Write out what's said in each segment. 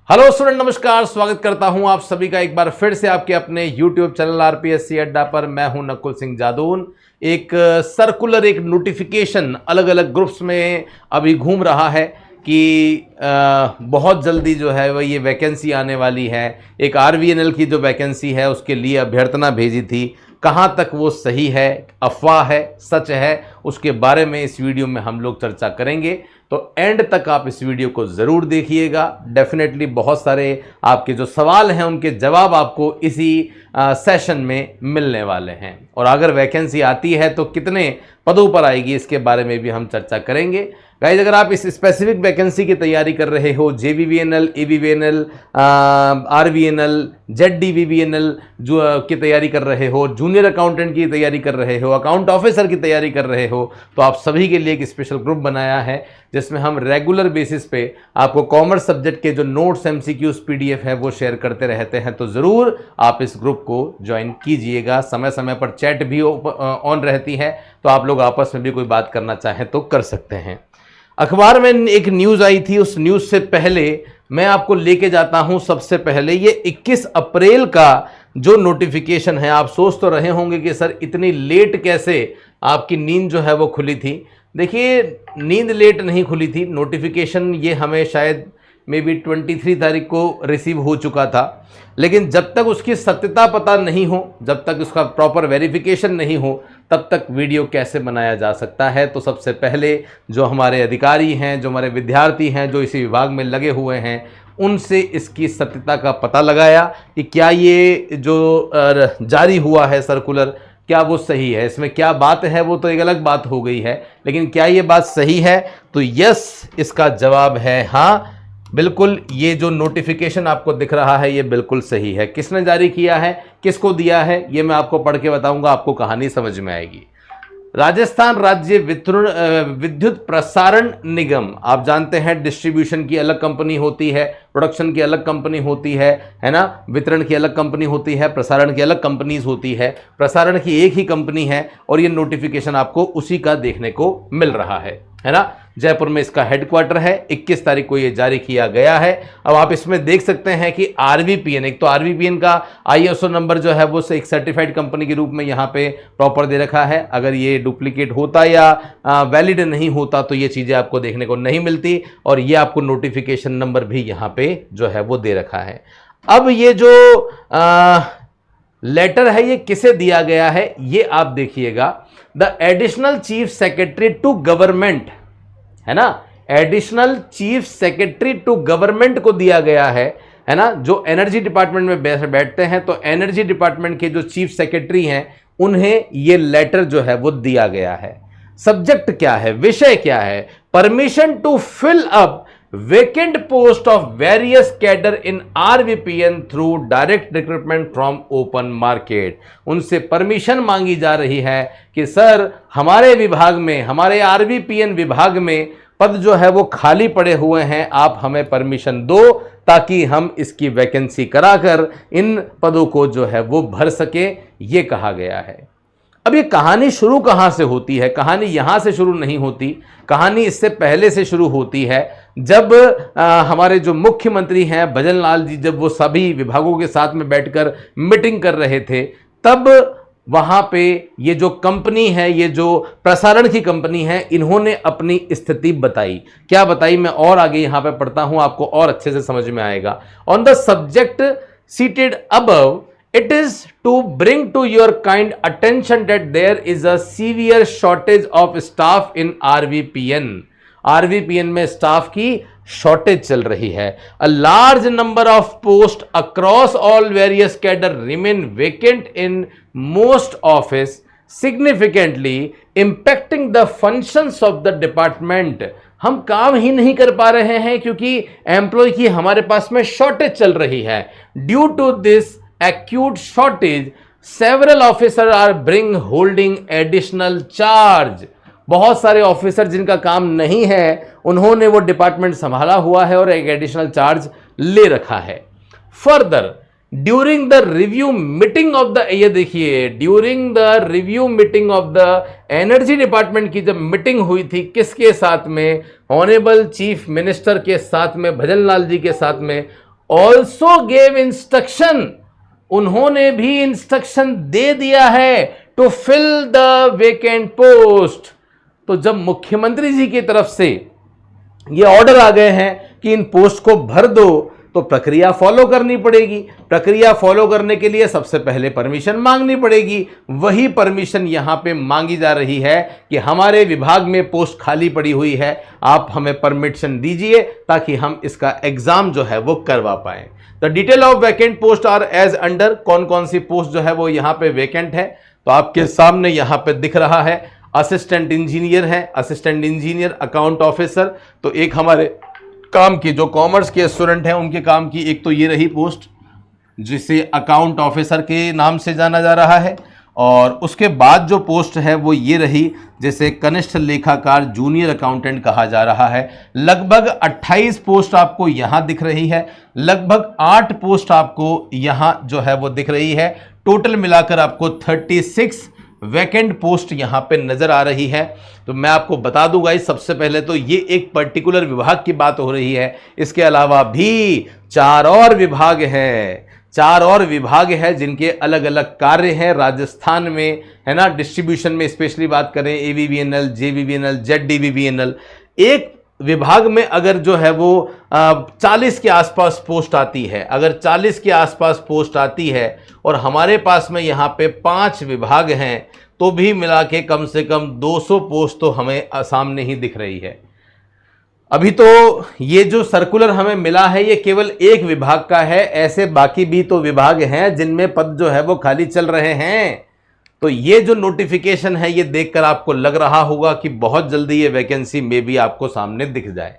Hello student, नमस्कार। स्वागत करता हूं आप सभी का एक बार फिर से आपके अपने YouTube चैनल आरपीएससी अड्डा पर। मैं हूं नकुल सिंह जादून। एक सर्कुलर, एक नोटिफिकेशन अलग अलग ग्रुप्स में अभी घूम रहा है कि बहुत जल्दी जो है वह ये वैकेंसी आने वाली है। एक आरवीएनएल की जो वैकेंसी है उसके लिए अभ्यर्थना भेजी थी। कहाँ तक वो सही है, अफवाह है, सच है, उसके बारे में इस वीडियो में हम लोग चर्चा करेंगे। तो एंड तक आप इस वीडियो को ज़रूर देखिएगा। डेफिनेटली बहुत सारे आपके जो सवाल हैं उनके जवाब आपको इसी सेशन में मिलने वाले हैं। और अगर वैकेंसी आती है तो कितने पदों पर आएगी, इसके बारे में भी हम चर्चा करेंगे। गाइज, अगर आप इस स्पेसिफिक वैकेंसी की तैयारी कर रहे हो, जेवीवीएनएल, एवीवीएनएल, आरवीएनएल, जेडडीवीवीएनएल जो की तैयारी कर रहे हो, जूनियर अकाउंटेंट की तैयारी कर रहे हो, अकाउंट ऑफिसर की तैयारी कर रहे हो, तो आप सभी के लिए एक स्पेशल ग्रुप बनाया है जिसमें हम रेगुलर बेसिस पे आपको कॉमर्स सब्जेक्ट के जो नोट्स, एमसीक्यूज, पीडीएफ है वो शेयर करते रहते हैं। तो ज़रूर आप इस ग्रुप को ज्वाइन कीजिएगा। समय समय पर चैट भी ऑन रहती है, तो आप लोग आपस में भी कोई बात करना चाहें तो कर सकते हैं। अखबार में एक न्यूज़ आई थी, उस न्यूज़ से पहले मैं आपको लेके जाता हूं। सबसे पहले ये 21 अप्रैल का जो नोटिफिकेशन है, आप सोच तो रहे होंगे कि सर इतनी लेट कैसे आपकी नींद जो है वो खुली थी। देखिए, नींद लेट नहीं खुली थी। नोटिफिकेशन ये हमें शायद मे बी 23 तारीख को रिसीव हो चुका था, लेकिन जब तक उसकी सत्यता पता नहीं हो, जब तक उसका प्रॉपर वेरिफिकेशन नहीं हो, तब तक वीडियो कैसे बनाया जा सकता है। तो सबसे पहले जो हमारे अधिकारी हैं, जो हमारे विद्यार्थी हैं, जो इसी विभाग में लगे हुए हैं, उनसे इसकी सत्यता का पता लगाया कि क्या ये जो जारी हुआ है सर्कुलर, क्या वो सही है। इसमें क्या बात है वो तो एक अलग बात हो गई है, लेकिन क्या ये बात सही है? तो यस, इसका जवाब है हाँ, बिल्कुल। ये जो नोटिफिकेशन आपको दिख रहा है ये बिल्कुल सही है। किसने जारी किया है, किसको दिया है, ये मैं आपको पढ़ के बताऊंगा, आपको कहानी समझ में आएगी। राजस्थान राज्य विद्युत प्रसारण निगम, आप जानते हैं डिस्ट्रीब्यूशन की अलग कंपनी होती है, प्रोडक्शन की अलग कंपनी होती है ना, वितरण की अलग कंपनी होती है, प्रसारण की अलग कंपनीज होती है। प्रसारण की एक ही कंपनी है और ये नोटिफिकेशन आपको उसी का देखने को मिल रहा है ना। जयपुर में इसका हेडक्वार्टर है। 21 तारीख को ये जारी किया गया है। अब आप इसमें देख सकते हैं कि आरवीपीएन, एक तो आरवीपीएन का आईएसओ नंबर जो है वो एक सर्टिफाइड कंपनी के रूप में यहाँ पे प्रॉपर दे रखा है। अगर ये डुप्लीकेट होता या वैलिड नहीं होता तो ये चीज़ें आपको देखने को नहीं मिलती। और ये आपको नोटिफिकेशन नंबर भी यहाँ पे जो है वो दे रखा है। अब ये जो लेटर है ये किसे दिया गया है ये आप देखिएगा। The additional chief secretary to government, है ना, additional chief secretary to government को दिया गया है ना। जो एनर्जी डिपार्टमेंट में बैठते हैं, तो एनर्जी डिपार्टमेंट के जो चीफ सेक्रेटरी हैं उन्हें ये लेटर जो है वो दिया गया है। सब्जेक्ट क्या है, विषय क्या है? Permission to fill up vacant post of various cadre in RVPN through direct recruitment from open market। उनसे परमिशन मांगी जा रही है कि सर हमारे विभाग में, हमारे RVPN विभाग में पद जो है वो खाली पड़े हुए हैं, आप हमें परमिशन दो ताकि हम इसकी वैकेंसी कराकर इन पदों को जो है वो भर सके, ये कहा गया है। अब ये कहानी शुरू कहाँ से होती है? कहानी यहाँ से शुरू नहीं होती, कहानी इससे पहले से शुरू होती है। जब हमारे जो मुख्यमंत्री हैं भजन लाल जी, जब वो सभी विभागों के साथ में बैठकर मीटिंग कर रहे थे, तब वहाँ पे ये जो कंपनी है, ये जो प्रसारण की कंपनी है, इन्होंने अपनी स्थिति बताई। क्या बताई, मैं और आगे यहाँ पे पढ़ता हूँ, आपको और अच्छे से समझ में आएगा। On the subject seated above, it is to bring to your kind attention that there is a severe shortage of staff in RVPN। RVPN में स्टाफ की शॉर्टेज चल रही है। A large number of posts across all various cadre remain vacant in most office, significantly impacting the functions of the department। हम काम ही नहीं कर पा रहे हैं क्योंकि एम्प्लॉय की हमारे पास में शॉर्टेज चल रही है। Due to this acute shortage, several officers are bring holding additional charge। बहुत सारे ऑफिसर जिनका काम नहीं है उन्होंने वो डिपार्टमेंट संभाला हुआ है और एक एडिशनल चार्ज ले रखा है। Further, during the review meeting of the, ये देखिए, during the review meeting of the energy department की जब मीटिंग हुई थी, किसके साथ में? ऑनरेबल चीफ मिनिस्टर के साथ में, भजन लाल जी के साथ में। ऑल्सो गेव इंस्ट्रक्शन, उन्होंने भी इंस्ट्रक्शन दे दिया है to fill the vacant post. तो जब मुख्यमंत्री जी की तरफ से ये ऑर्डर आ गए हैं कि इन पोस्ट को भर दो, तो प्रक्रिया फॉलो करनी पड़ेगी। प्रक्रिया फॉलो करने के लिए सबसे पहले परमिशन मांगनी पड़ेगी। वही परमिशन यहां पे मांगी जा रही है कि हमारे विभाग में पोस्ट खाली पड़ी हुई है, आप हमें परमिशन दीजिए ताकि हम इसका एग्जाम जो है वो करवा पाए। The detail of vacant post are as under, कौन कौन सी पोस्ट जो है वो यहां पे वैकेंट है तो आपके सामने यहां पे दिख रहा है। असिस्टेंट इंजीनियर है, असिस्टेंट इंजीनियर, अकाउंट ऑफिसर, तो एक हमारे काम की जो कॉमर्स के स्टूडेंट हैं उनके काम की एक तो ये रही पोस्ट जिसे अकाउंट ऑफिसर के नाम से जाना जा रहा है, और उसके बाद जो पोस्ट है वो ये रही जिसे कनिष्ठ लेखाकार जूनियर अकाउंटेंट कहा जा रहा है। लगभग 28 पोस्ट आपको यहां दिख रही है, लगभग 8 पोस्ट आपको यहां जो है वो दिख रही है। टोटल मिलाकर आपको 36 वैकेंट पोस्ट यहां पे नजर आ रही है। तो मैं आपको बता दूंगा, इस सबसे पहले तो ये एक पर्टिकुलर विभाग की बात हो रही है, इसके अलावा भी 4 और विभाग हैं, 4 और विभाग है जिनके अलग अलग कार्य हैं राजस्थान में, है ना। डिस्ट्रीब्यूशन में स्पेशली बात करें, AVBNL, JVBNL, ZDVBNL, एक विभाग में अगर जो है वो 40 के आसपास पोस्ट आती है, अगर 40 के आसपास पोस्ट आती है और हमारे पास में यहाँ पे 5 विभाग हैं, तो भी मिला के कम से कम 200 पोस्ट तो हमें सामने ही दिख रही है। अभी तो ये जो सर्कुलर हमें मिला है ये केवल एक विभाग का है, ऐसे बाकी भी तो विभाग हैं जिनमें पद जो है वो खाली चल रहे हैं। तो ये जो नोटिफिकेशन है ये देखकर आपको लग रहा होगा कि बहुत जल्दी ये वैकेंसी में भी आपको सामने दिख जाए।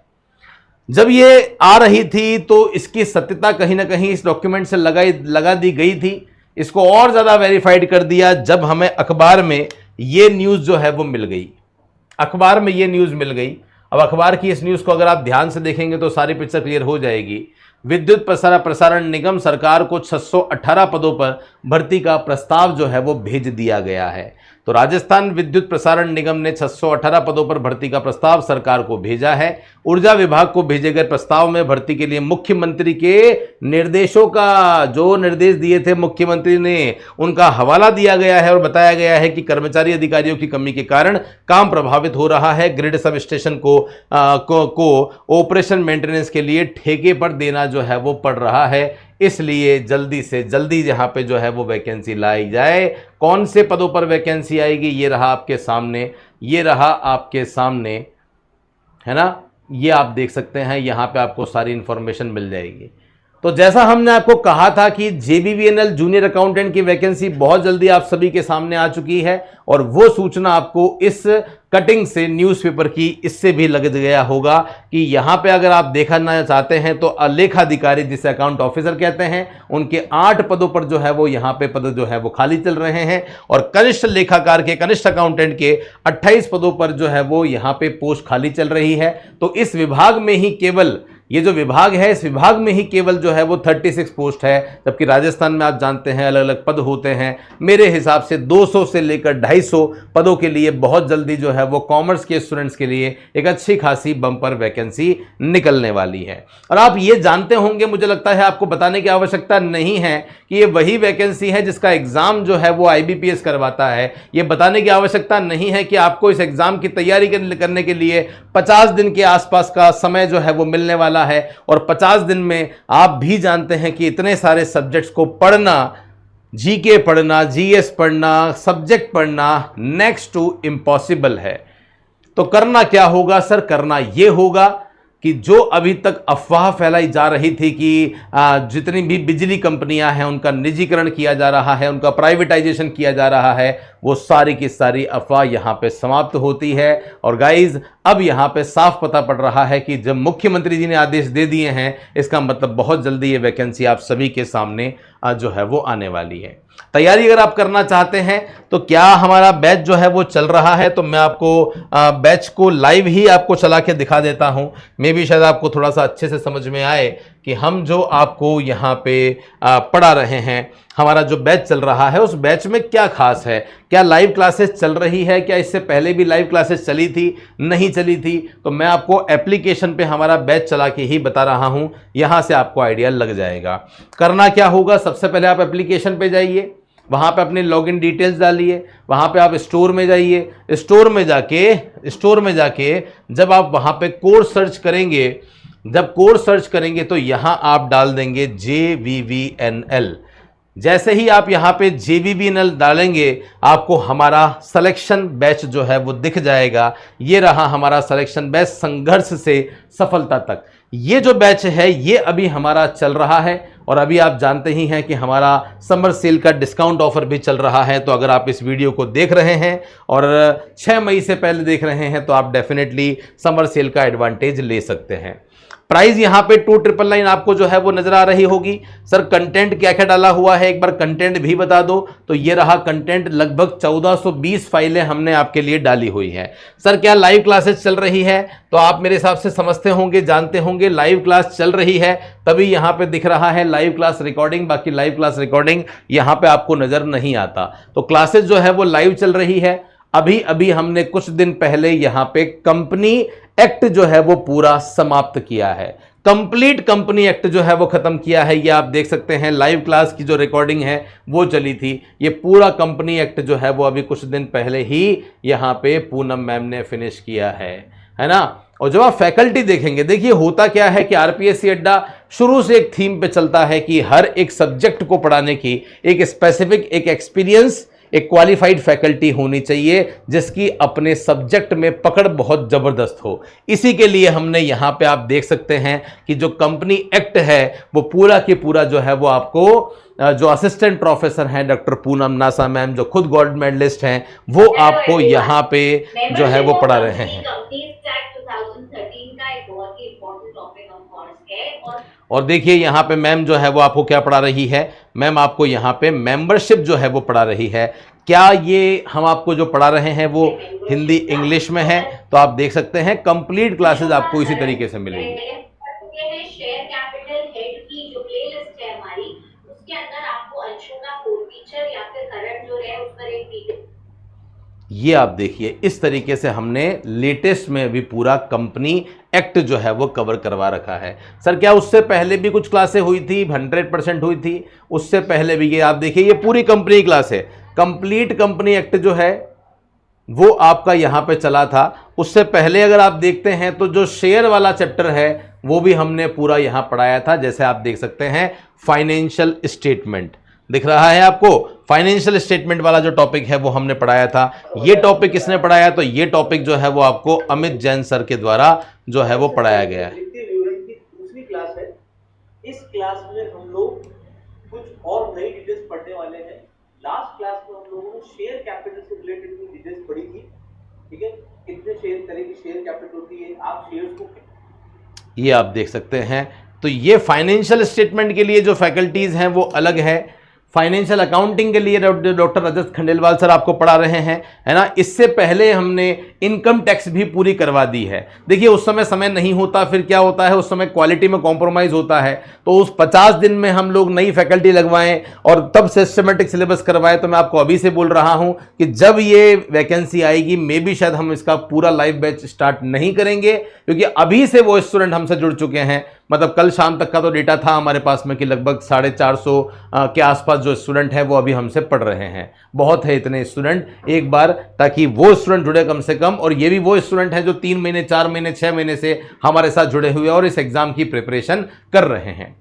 जब ये आ रही थी तो इसकी सत्यता कहीं ना कहीं इस डॉक्यूमेंट से लगा दी गई थी। इसको और ज्यादा वेरीफाइड कर दिया जब हमें अखबार में ये न्यूज जो है वो मिल गई, अखबार में ये न्यूज मिल गई। अब अखबार की इस न्यूज को अगर आप ध्यान से देखेंगे तो सारी पिक्चर क्लियर हो जाएगी। विद्युत प्रसारण निगम सरकार को 618 पदों पर भर्ती का प्रस्ताव जो है वो भेज दिया गया है। तो राजस्थान विद्युत प्रसारण निगम ने 618 पदों पर भर्ती का प्रस्ताव सरकार को भेजा है। ऊर्जा विभाग को भेजे गए प्रस्ताव में भर्ती के लिए मुख्यमंत्री के निर्देशों का, जो निर्देश दिए थे मुख्यमंत्री ने, उनका हवाला दिया गया है और बताया गया है कि कर्मचारी अधिकारियों की कमी के कारण काम प्रभावित हो रहा है। ग्रिड सब स्टेशन को ऑपरेशन मेंटेनेंस के लिए ठेके पर देना जो है वो पड़ रहा है, इसलिए जल्दी से जल्दी यहाँ पे जो है वो वैकेंसी लाई जाए। कौन से पदों पर वैकेंसी आएगी ये रहा आपके सामने, ये रहा आपके सामने, है ना। ये आप देख सकते हैं, यहाँ पे आपको सारी इंफॉर्मेशन मिल जाएगी। तो जैसा हमने आपको कहा था कि JBVNL जूनियर अकाउंटेंट की वैकेंसी बहुत जल्दी आप सभी के सामने आ चुकी है, और वो सूचना आपको इस कटिंग से न्यूज़पेपर की इससे भी लग गया होगा कि यहाँ पे अगर आप देखना चाहते हैं तो लेखाधिकारी जिसे अकाउंट ऑफिसर कहते हैं, उनके 8 पदों पर जो है वो यहाँ पे पद जो है वो खाली चल रहे हैं, और कनिष्ठ लेखाकार के, कनिष्ठ अकाउंटेंट के 28 पदों पर जो है वो यहाँ पे पोस्ट खाली चल रही है। तो इस विभाग में ही केवल, ये जो विभाग है इस विभाग में ही केवल जो है वो 36 पोस्ट है, जबकि राजस्थान में आप जानते हैं अलग अलग पद होते हैं। मेरे हिसाब से 200 से लेकर 250 पदों के लिए बहुत जल्दी जो है वो कॉमर्स के स्टूडेंट्स के लिए एक अच्छी खासी बम्पर वैकेंसी निकलने वाली है। और आप ये जानते होंगे, मुझे लगता है आपको बताने की आवश्यकता नहीं है कि ये वही वैकेंसी है जिसका एग्जाम जो है वो IBPS करवाता है। ये बताने की आवश्यकता नहीं है कि आपको इस एग्जाम की तैयारी करने के लिए 50 दिन के आसपास का समय जो है वो मिलने वाला है, और 50 दिन में आप भी जानते हैं कि इतने सारे सब्जेक्ट्स को पढ़ना, GK पढ़ना, GS पढ़ना, सब्जेक्ट पढ़ना नेक्स्ट टू इम्पॉसिबल है। तो करना क्या होगा सर? करना यह होगा कि जो अभी तक अफवाह फैलाई जा रही थी कि जितनी भी बिजली कंपनियां हैं उनका निजीकरण किया जा रहा है, उनका प्राइवेटाइजेशन किया जा रहा है, वो सारी की सारी अफवाह यहां पे समाप्त होती है। और गाइज अब यहां पे साफ पता पड़ रहा है कि जब मुख्यमंत्री जी ने आदेश दे दिए हैं, इसका मतलब बहुत जल्दी ये वैकेंसी आप सभी के सामने जो है वो आने वाली है। तैयारी अगर आप करना चाहते हैं तो क्या हमारा बैच जो है वो चल रहा है, तो मैं आपको बैच को लाइव ही आपको चला के दिखा देता हूं। मे भी शायद आपको थोड़ा सा अच्छे से समझ में आए कि हम जो आपको यहाँ पे पढ़ा रहे हैं, हमारा जो बैच चल रहा है, उस बैच में क्या खास है, क्या लाइव क्लासेस चल रही है, क्या इससे पहले भी लाइव क्लासेस चली थी, नहीं चली थी, तो मैं आपको एप्लीकेशन पे हमारा बैच चला के ही बता रहा हूँ, यहाँ से आपको आइडिया लग जाएगा। करना क्या होगा, सबसे पहले आप एप्लीकेशन पे जाइए, वहाँ पे अपने लॉगिन डिटेल्स डालिए, वहाँ पे आप स्टोर में जाइए, स्टोर में जाके जब आप वहाँ पे कोर्स सर्च करेंगे, जब कोर्स सर्च करेंगे तो यहाँ आप डाल देंगे JVVNL। जैसे ही आप यहाँ पे JVVNL डालेंगे, आपको हमारा सिलेक्शन बैच जो है वो दिख जाएगा। ये रहा हमारा सिलेक्शन बैच, संघर्ष से सफलता तक। ये जो बैच है ये अभी हमारा चल रहा है, और अभी आप जानते ही हैं कि हमारा समर सेल का डिस्काउंट ऑफर भी चल रहा है। तो अगर आप इस वीडियो को देख रहे हैं और 6 मई से पहले देख रहे हैं तो आप डेफिनेटली समर सेल का एडवांटेज ले सकते हैं। प्राइस यहाँ पे 2999 आपको जो है वो नजर आ रही होगी। सर कंटेंट क्या क्या डाला हुआ है, एक बार कंटेंट भी बता दो। तो ये रहा कंटेंट, लगभग 1420 फाइलें हमने आपके लिए डाली हुई है। सर क्या लाइव क्लासेस चल रही है, तो आप मेरे हिसाब से समझते होंगे, जानते होंगे लाइव क्लास चल रही है, तभी यहाँ पे दिख रहा है लाइव क्लास रिकॉर्डिंग। बाकी लाइव क्लास रिकॉर्डिंग यहाँ पे आपको नजर नहीं आता। तो क्लासेस जो है वो लाइव चल रही है। अभी अभी हमने कुछ दिन पहले यहाँ पे कंपनी एक्ट जो है वो पूरा समाप्त किया है, कंप्लीट कंपनी एक्ट जो है वो खत्म किया है। ये आप देख सकते हैं, लाइव क्लास की जो रिकॉर्डिंग है वो चली थी। ये पूरा कंपनी एक्ट जो है वो अभी कुछ दिन पहले ही यहाँ पे पूनम मैम ने फिनिश किया है ना। और जब आप फैकल्टी देखेंगे, देखिए होता क्या है कि आरपीएससी अड्डा शुरू से एक थीम पे चलता है कि हर एक सब्जेक्ट को पढ़ाने की एक स्पेसिफिक, एक एक्सपीरियंस, एक क्वालिफाइड फैकल्टी होनी चाहिए जिसकी अपने सब्जेक्ट में पकड़ बहुत जबरदस्त हो। इसी के लिए हमने यहां पे आप देख सकते हैं कि जो कंपनी एक्ट है वो पूरा की पूरा जो है वो आपको जो असिस्टेंट प्रोफेसर हैं डॉक्टर पूनम नासा मैम, जो खुद गोल्ड मेडलिस्ट हैं, वो आपको यहाँ पे जो है वो पढ़ा रहे हैं। और देखिए यहाँ पे मैम जो है वो आपको क्या पढ़ा रही है, मैम आपको यहाँ पे मेंबरशिप जो है वो पढ़ा रही है। क्या ये हम आपको जो पढ़ा रहे हैं वो हिंदी इंग्लिश में है, तो आप देख सकते हैं कंप्लीट क्लासेस आपको इसी तरीके से मिलेंगी। शेयर कैपिटल हेड की जो प्लेलिस्ट है हमारी, उसके अंदर आपको अंशों का कोर फीचर या फिर करंट जो है उस पर एक वीडियो, ये आप देखिए इस तरीके से हमने लेटेस्ट में भी पूरा कंपनी एक्ट जो है वो कवर करवा रखा है। सर क्या उससे पहले भी कुछ क्लासें हुई थी, 100% हुई थी, उससे पहले भी ये आप देखिए, ये पूरी कंपनी क्लास है। कंप्लीट कंपनी एक्ट जो है वो आपका यहाँ पे चला था। उससे पहले अगर आप देखते हैं तो जो शेयर वाला चैप्टर है वो भी हमने पूरा यहाँ पढ़ाया था। जैसे आप देख सकते हैं फाइनेंशियल स्टेटमेंट दिख रहा है आपको, फाइनेंशियल स्टेटमेंट वाला जो टॉपिक है वो हमने पढ़ाया था। ये टॉपिक किसने पढ़ाया, तो ये टॉपिक जो है वो आपको अमित जैन सर के द्वारा जो है वो पढ़ाया गया है। दूसरी क्लास है, इस क्लास में हम लोग कुछ और नई डिटेल्स पढ़ने वाले हैं। लास्ट क्लास में हम लोगों ने शेयर कैपिटल से रिलेटेड कुछ डिटेल्स पढ़ी थी, ठीक है, कितने शेयर तरह की शेयर कैपिटल होती है, आप शेयर्स को, ये आप देख सकते हैं। तो ये फाइनेंशियल स्टेटमेंट के लिए जो फैकल्टीज हैं वो अलग है। फाइनेंशियल अकाउंटिंग के लिए डॉक्टर रजत खंडेलवाल सर आपको पढ़ा रहे हैं, है ना। इससे पहले हमने इनकम टैक्स भी पूरी करवा दी है। देखिए उस समय नहीं होता, फिर क्या होता है, उस समय क्वालिटी में कॉम्प्रोमाइज़ होता है। तो उस 50 दिन में हम लोग नई फैकल्टी लगवाएं और तब सिस्टमेटिक सिलेबस करवाएं। तो मैं आपको अभी से बोल रहा हूं कि जब ये वैकेंसी आएगी, मे भी शायद हम इसका पूरा लाइव बैच स्टार्ट नहीं करेंगे, क्योंकि अभी से वो स्टूडेंट हमसे जुड़ चुके हैं। मतलब कल शाम तक का तो डेटा था हमारे पास में कि लगभग 450 के आसपास जो स्टूडेंट हैं वो अभी हमसे पढ़ रहे हैं। बहुत है इतने स्टूडेंट एक बार, ताकि वो स्टूडेंट जुड़े कम से कम। और ये भी वो स्टूडेंट हैं जो 3 महीने 4 महीने 6 महीने से हमारे साथ जुड़े हुए और इस एग्जाम की प्रिपरेशन कर रहे हैं।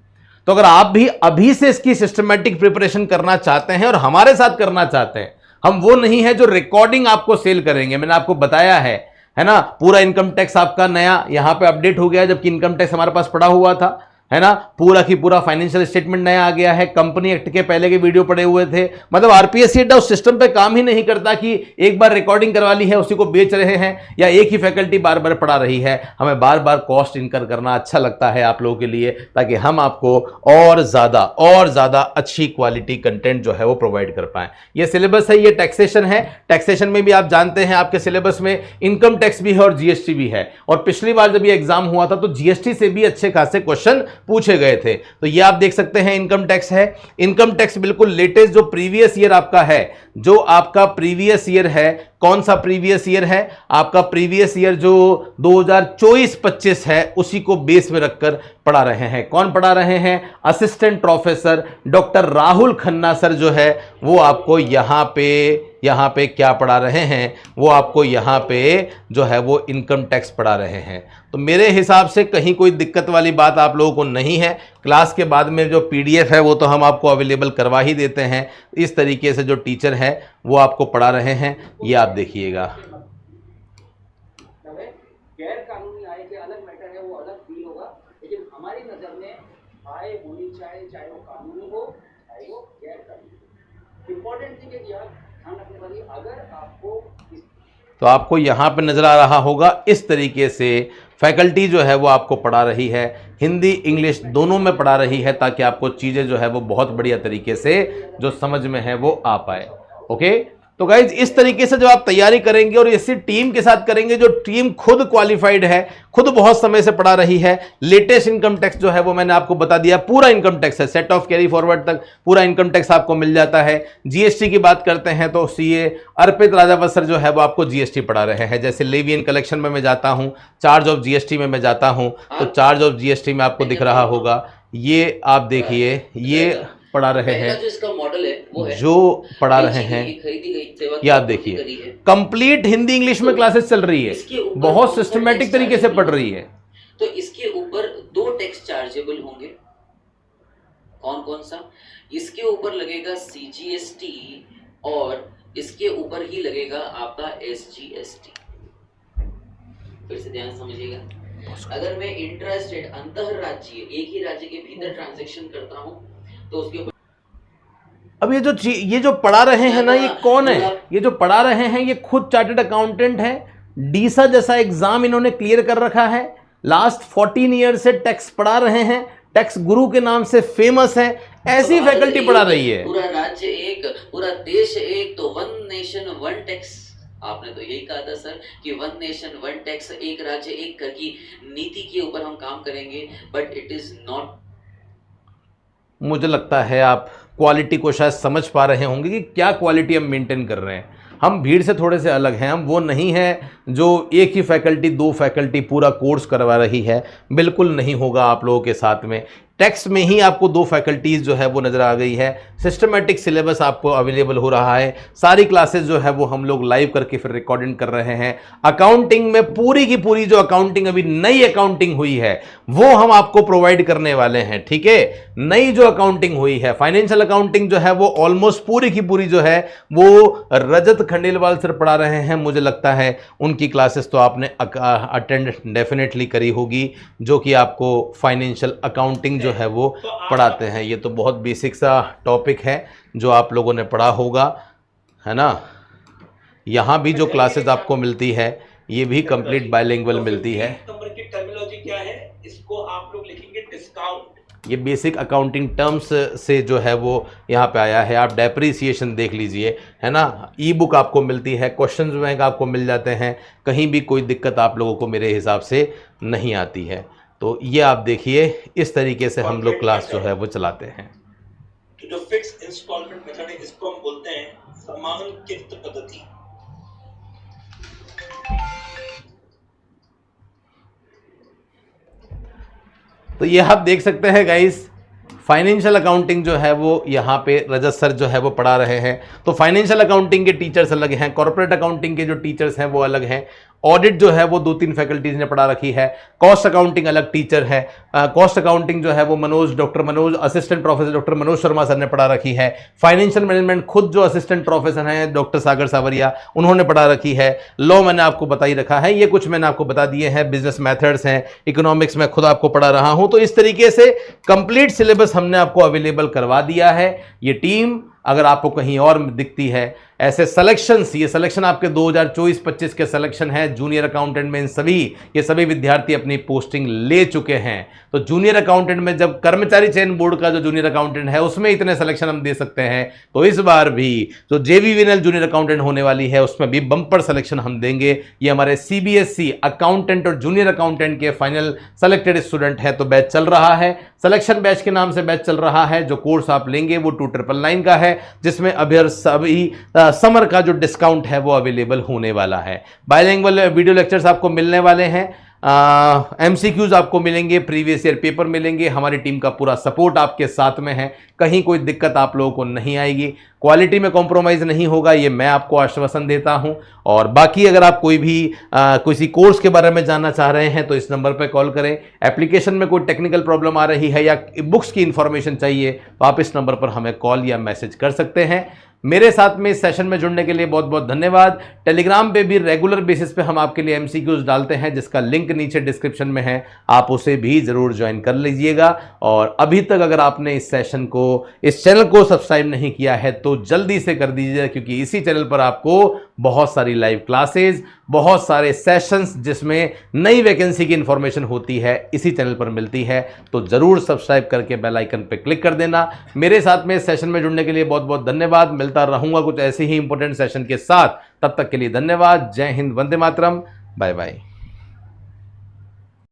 तो अगर आप भी अभी से इसकी सिस्टमेटिक प्रिपरेशन करना चाहते हैं और हमारे साथ करना चाहते हैं, हम वो नहीं है जो रिकॉर्डिंग आपको सेल करेंगे। मैंने आपको बताया है ना, पूरा इनकम टैक्स आपका नया यहाँ पे अपडेट हो गया, जबकि इनकम टैक्स हमारे पास पड़ा हुआ था, है ना। पूरा की पूरा फाइनेंशियल स्टेटमेंट नया आ गया है। कंपनी एक्ट के पहले के वीडियो पड़े हुए थे। मतलब आरपीएससी अड्डा उस सिस्टम पे काम ही नहीं करता कि एक बार रिकॉर्डिंग करवा ली है उसी को बेच रहे हैं, या एक ही फैकल्टी बार बार पढ़ा रही है। हमें बार बार कॉस्ट इनकर करना अच्छा लगता है आप लोगों के लिए, ताकि हम आपको और ज़्यादा अच्छी क्वालिटी कंटेंट जो है वो प्रोवाइड कर पाएँ। ये सिलेबस है, ये टैक्सेशन है। टैक्सेशन में भी आप जानते हैं आपके सिलेबस में इनकम टैक्स भी है और जीएसटी भी है। और पिछली बार जब ये एग्जाम हुआ था तो जीएसटी से भी अच्छे खासे क्वेश्चन पूछे गए थे। तो ये आप देख सकते हैं इनकम टैक्स है। इनकम टैक्स बिल्कुल लेटेस्ट जो प्रीवियस ईयर आपका है, जो आपका प्रीवियस ईयर है, कौन सा प्रीवियस ईयर है आपका? प्रीवियस ईयर जो 2024-25 है, उसी को बेस में रखकर पढ़ा रहे हैं। कौन पढ़ा रहे हैं? Assistant professor doctor Rahul Khanna sir जो है वो आपको यहाँ पे क्या पढ़ा रहे हैं? वो आपको यहाँ पे जो है वो इनकम टैक्स पढ़ा रहे हैं। तो मेरे हिसाब से कहीं कोई दिक्कत वाली बात आप लोगों को नहीं है। क्लास के बाद में जो पीडीएफ है वो तो हम आपको अवेलेबल करवा ही देते हैं। इस तरीके से जो टीचर है वो आपको पढ़ा रहे हैं, ये आप देखिएगा। गैर कानूनी आय के अलग मैटर है, वो अलग फील होगा, लेकिन हमारी नजर में आय होनी चाहिए, चाहे वो कानूनी हो चाहे वो गैर कानूनी। इंपॉर्टेंट थिंग है कि आप ध्यान रखने वाली, अगर आपको तो आपको यहाँ पे नजर आ रहा होगा इस तरीके से फैकल्टी जो है वो आपको पढ़ा रही है, हिंदी इंग्लिश दोनों में पढ़ा रही है, ताकि आपको चीज़ें जो है वो बहुत बढ़िया तरीके से जो समझ में है वो आ पाए। ओके, तो गाइज इस तरीके से जब आप तैयारी करेंगे और इसी टीम के साथ करेंगे, जो टीम खुद क्वालिफाइड है, खुद बहुत समय से पढ़ा रही है, लेटेस्ट इनकम टैक्स जो है वो मैंने आपको बता दिया, पूरा इनकम टैक्स है, सेट ऑफ कैरी फॉरवर्ड तक पूरा इनकम टैक्स आपको मिल जाता है। जीएसटी की बात करते हैं तो सीए अर्पित राजावत सर जो है वो आपको जीएसटी पढ़ा रहे हैं। जैसे लेवी एंड कलेक्शन में मैं जाता हूँ, चार्ज ऑफ जीएसटी में मैं जाता हूँ, तो चार्ज ऑफ जीएसटी में आपको दिख रहा होगा, ये आप देखिए, ये पढ़ा रहे हैं, जो इसका मॉडल है वो है, जो पढ़ा रहे हैं, खरीदी गई सेवा ये आप देखिए, कंप्लीट हिंदी इंग्लिश में क्लासेस चल रही है, बहुत सिस्टमेटिक तरीके से पढ़ रही है। तो इसके ऊपर 2 टैक्स चार्जेबल होंगे। कौन कौन सा? इसके ऊपर लगेगा सीजीएसटी और इसके ऊपर ही लगेगा आपका एसजीएसटी। फिर से ध्यान समझिएगा, अगर मैं इंट्रा स्टेट अंतर राज्य एक ही राज्य के भीतर ट्रांजैक्शन करता हूं तो उसके ऊपर अब ये जो पढ़ा रहे हैं ना, ये कौन है? ये जो पढ़ा रहे हैं ये खुद चार्टर्ड अकाउंटेंट है, डीसा जैसा एग्जाम इन्होंने क्लियर कर रखा है, लास्ट 14 ईयर से टैक्स पढ़ा रहे हैं, टैक्स गुरु के नाम से फेमस है, ऐसी फैकल्टी पढ़ा रही है। पूरा राज्य एक, पूरा देश एक, तो 1 नेशन 1 टैक्स। आपने तो यही कहा था सर कि 1 नेशन 1 टैक्स, एक राज्य एक कर की नीति के ऊपर हम काम करेंगे, बट इट इज नॉट। मुझे लगता है आप क्वालिटी को शायद समझ पा रहे होंगे कि क्या क्वालिटी हम मेंटेन कर रहे हैं। हम भीड़ से थोड़े से अलग हैं, हम वो नहीं है जो एक ही फैकल्टी 2 फैकल्टी पूरा कोर्स करवा रही है, बिल्कुल नहीं होगा आप लोगों के साथ में। टैक्स में ही आपको 2 फैकल्टीज़ जो है वो नज़र आ गई है, सिस्टमेटिक सिलेबस आपको अवेलेबल हो रहा है, सारी क्लासेस जो है वो हम लोग लाइव करके फिर रिकॉर्डिंग कर रहे हैं। अकाउंटिंग में पूरी की पूरी जो अकाउंटिंग अभी नई अकाउंटिंग हुई है वो हम आपको प्रोवाइड करने वाले हैं, ठीक है। नई जो अकाउंटिंग हुई है, फाइनेंशियल अकाउंटिंग जो है वो ऑलमोस्ट पूरी की पूरी जो है वो रजत खंडेलवाल सर पढ़ा रहे हैं। मुझे लगता है उनकी क्लासेस तो आपने अटेंड डेफिनेटली करी होगी, जो कि आपको फाइनेंशियल अकाउंटिंग जो है वो पढ़ाते हैं। ये तो बहुत बेसिक सा टॉपिक है जो आप लोगों ने पढ़ा होगा, है ना। यहाँ भी जो क्लासेस आपको मिलती है ये भी कंप्लीट बायलिंगुअल मिलती है। नंबर की टर्मिनोलॉजी क्या है, इसको आप लोग लिखेंगे डिस्काउंट। ये बेसिक अकाउंटिंग टर्म्स से जो है वो यहाँ पे आया है। आप डेप्रिसिएशन देख लीजिए, है ना। ई बुक आपको मिलती है, क्वेश्चंस बैंक आपको मिल जाते हैं, कहीं भी कोई दिक्कत आप लोगों को मेरे हिसाब से नहीं आती है। तो ये आप देखिए, इस तरीके से हम लोग क्लास जो है वो चलाते हैं। तो जो फिक्स इंस्टॉलमेंट मेथड है इसको हम बोलते हैं समांकित पद्धति। तो ये आप देख सकते हैं गाइस, फाइनेंशियल अकाउंटिंग जो है वो यहाँ पे रजत सर जो है वो पढ़ा रहे हैं। तो फाइनेंशियल अकाउंटिंग के टीचर्स अलग हैं, कॉर्पोरेट अकाउंटिंग के जो टीचर्स हैं वो अलग हैं, ऑडिट जो है वो 2-3 फैकल्टीज ने पढ़ा रखी है, कॉस्ट अकाउंटिंग अलग टीचर है। कॉस्ट अकाउंटिंग जो है वो doctor Manoj assistant professor doctor Manoj Sharma sir ने पढ़ा रखी है। फाइनेंशियल मैनेजमेंट खुद जो असिस्टेंट प्रोफेसर हैं डॉक्टर सागर सावरिया, उन्होंने पढ़ा रखी है। लॉ मैंने आपको बता ही रखा है, ये कुछ मैंने आपको बता दिए हैं। बिजनेस मैथड्स हैं, इकोनॉमिक्स में खुद आपको पढ़ा रहा हूं। तो इस तरीके से कंप्लीट सिलेबस हमने आपको अवेलेबल करवा दिया है। ये टीम अगर आपको कहीं और दिखती है ऐसे सिलेक्शंस, ये सिलेक्शन आपके 2024-25 के सिलेक्शन है जूनियर अकाउंटेंट में। इन सभी ये सभी विद्यार्थी अपनी पोस्टिंग ले चुके हैं। तो जूनियर अकाउंटेंट में जब कर्मचारी चयन बोर्ड का जो जूनियर अकाउंटेंट है उसमें इतने सिलेक्शन हम दे सकते हैं, तो इस बार भी जो JVVNL जूनियर अकाउंटेंट होने वाली है उसमें भी बम्पर सिलेक्शन हम देंगे। ये हमारे CBSE अकाउंटेंट और जूनियर अकाउंटेंट के फाइनल सेलेक्टेड स्टूडेंट है, तो बैच चल रहा है। सिलेक्शन बैच के नाम से बैच चल रहा है। जो कोर्स आप लेंगे वो 2999 का है, जिसमें अभी सभी समर का जो डिस्काउंट है वो अवेलेबल होने वाला है। बाइलिंगुअल वीडियो लेक्चर्स आपको मिलने वाले हैं, MCQs आपको मिलेंगे, प्रीवियस ईयर पेपर मिलेंगे। हमारी टीम का पूरा सपोर्ट आपके साथ में है, कहीं कोई दिक्कत आप लोगों को नहीं आएगी, क्वालिटी में कॉम्प्रोमाइज़ नहीं होगा, ये मैं आपको आश्वासन देता हूं। और बाकी अगर आप कोई भी किसी कोर्स के बारे में जानना चाह रहे हैं तो इस नंबर पर कॉल करें। एप्लीकेशन में कोई टेक्निकल प्रॉब्लम आ रही है या बुक्स की इंफॉर्मेशन चाहिए तो आप इस नंबर पर हमें कॉल या मैसेज कर सकते हैं। मेरे साथ में इस सेशन में जुड़ने के लिए बहुत बहुत धन्यवाद। टेलीग्राम पे भी रेगुलर बेसिस पे हम आपके लिए MCQs डालते हैं, जिसका लिंक नीचे डिस्क्रिप्शन में है, आप उसे भी जरूर ज्वाइन कर लीजिएगा। और अभी तक अगर आपने इस सेशन को, इस चैनल को सब्सक्राइब नहीं किया है तो जल्दी से कर दीजिएगा, क्योंकि इसी चैनल पर आपको बहुत सारी लाइव क्लासेज, बहुत सारे सेशंस जिसमें नई वैकेंसी की इंफॉर्मेशन होती है इसी चैनल पर मिलती है। तो जरूर सब्सक्राइब करके बेल आइकन पर क्लिक कर देना। मेरे साथ में इस सेशन में जुड़ने के लिए बहुत बहुत धन्यवाद। मिलता रहूंगा कुछ ऐसे ही इंपॉर्टेंट सेशन के साथ, तब तक के लिए धन्यवाद। जय हिंद, वंदे मातरम, बाय बाय।